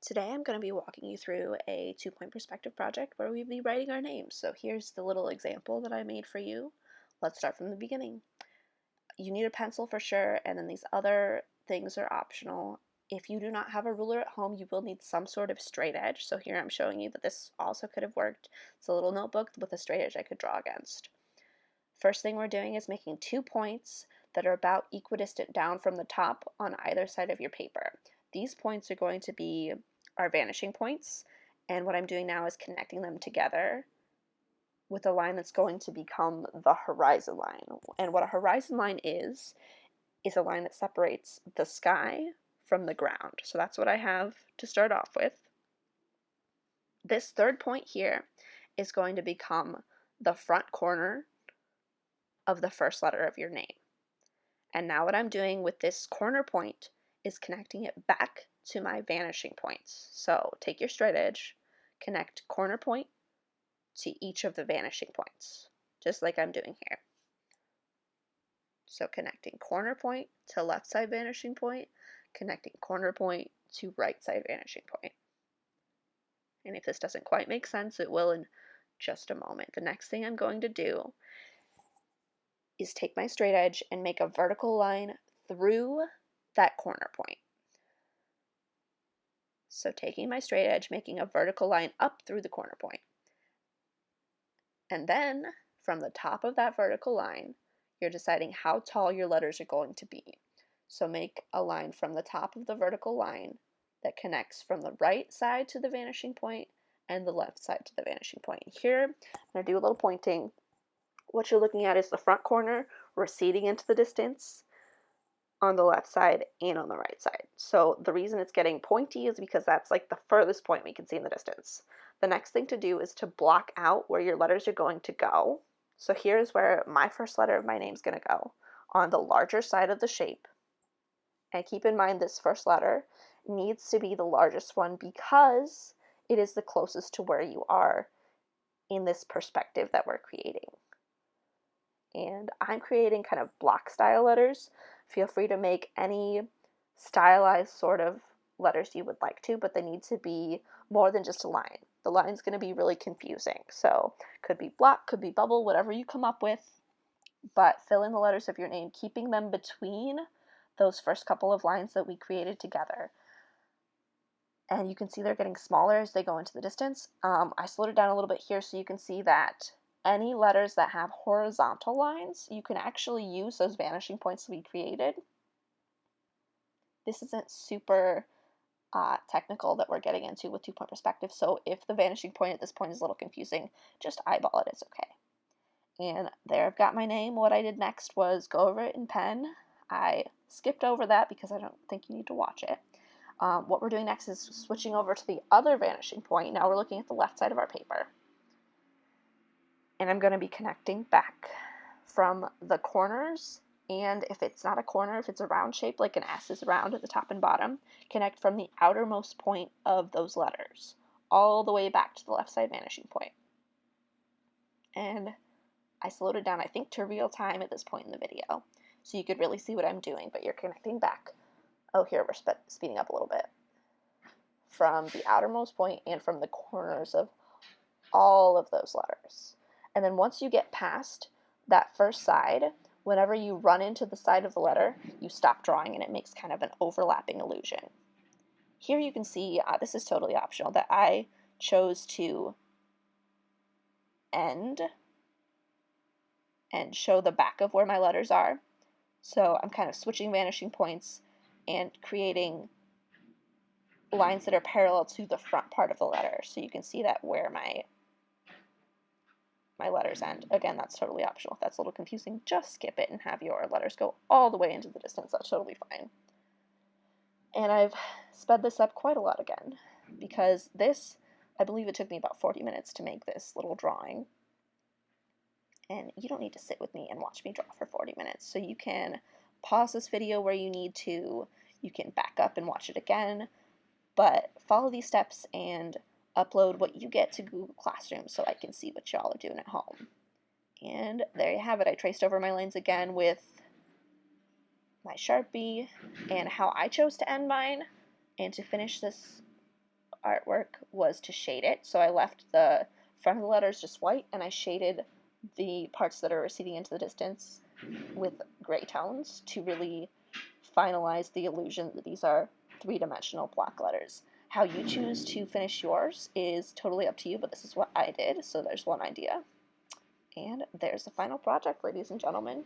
Today I'm going to be walking you through a two-point perspective project where we'll be writing our names. So here's the little example that I made for you. Let's start from the beginning. You need a pencil for sure, and then these other things are optional. If you do not have a ruler at home, you will need some sort of straight edge. So here I'm showing you that this also could have worked. It's a little notebook with a straight edge I could draw against. First thing we're doing is making 2 points that are about equidistant down from the top on either side of your paper. These points are going to be our vanishing points, and what I'm doing now is connecting them together with a line that's going to become the horizon line. And what a horizon line is a line that separates the sky from the ground. So that's what I have to start off with. This third point here is going to become the front corner of the first letter of your name. And now what I'm doing with this corner point is connecting it back to my vanishing points. So take your straight edge, connect corner point to each of the vanishing points, just like I'm doing here. So connecting corner point to left side vanishing point, connecting corner point to right side vanishing point. And if this doesn't quite make sense, it will in just a moment. The next thing I'm going to do is take my straight edge and make a vertical line through that corner point. So taking my straight edge, making a vertical line up through the corner point. And then from the top of that vertical line, you're deciding how tall your letters are going to be. So make a line from the top of the vertical line that connects from the right side to the vanishing point and the left side to the vanishing point. Here, I'm going to do a little pointing. What you're looking at is the front corner receding into the distance on the left side and on the right side. So the reason it's getting pointy is because that's like the furthest point we can see in the distance. The next thing to do is to block out where your letters are going to go. So here's where my first letter of my name is going to go, on the larger side of the shape. And keep in mind this first letter needs to be the largest one because it is the closest to where you are in this perspective that we're creating. And I'm creating kind of block style letters. Feel free to make any stylized sort of letters you would like to, but they need to be more than just a line. The line's going to be really confusing. So could be block, could be bubble, whatever you come up with, but fill in the letters of your name, keeping them between those first couple of lines that we created together. And you can see they're getting smaller as they go into the distance. I slowed it down a little bit here so you can see that any letters that have horizontal lines, you can actually use those vanishing points that we created. This isn't super technical that we're getting into with two-point perspective, so if the vanishing point at this point is a little confusing, just eyeball it, it's okay. And there I've got my name. What I did next was go over it in pen. I skipped over that because I don't think you need to watch it. What we're doing next is switching over to the other vanishing point. Now we're looking at the left side of our paper. And I'm going to be connecting back from the corners, and if it's not a corner, if it's a round shape, like an S is round at the top and bottom, connect from the outermost point of those letters, all the way back to the left side vanishing point. And I slowed it down, I think, to real time at this point in the video, so you could really see what I'm doing, but you're connecting back. Oh, here, we're speeding up a little bit. From the outermost point and from the corners of all of those letters. And then once you get past that first side, whenever you run into the side of the letter, you stop drawing and it makes kind of an overlapping illusion. Here you can see, this is totally optional, that I chose to end and show the back of where my letters are. So I'm kind of switching vanishing points and creating lines that are parallel to the front part of the letter. So you can see that where my letters end. Again, that's totally optional. If that's a little confusing, just skip it and have your letters go all the way into the distance. That's totally fine. And I've sped this up quite a lot again, because this, I believe it took me about 40 minutes to make this little drawing. And you don't need to sit with me and watch me draw for 40 minutes. So you can pause this video where you need to, you can back up and watch it again, but follow these steps and upload what you get to Google Classroom so I can see what y'all are doing at home. And there you have it. I traced over my lines again with my Sharpie and how I chose to end mine. And to finish this artwork was to shade it. So I left the front of the letters just white, and I shaded the parts that are receding into the distance with gray tones to really finalize the illusion that these are three-dimensional block letters. How you choose to finish yours is totally up to you, but this is what I did, so there's one idea. And there's the final project, ladies and gentlemen.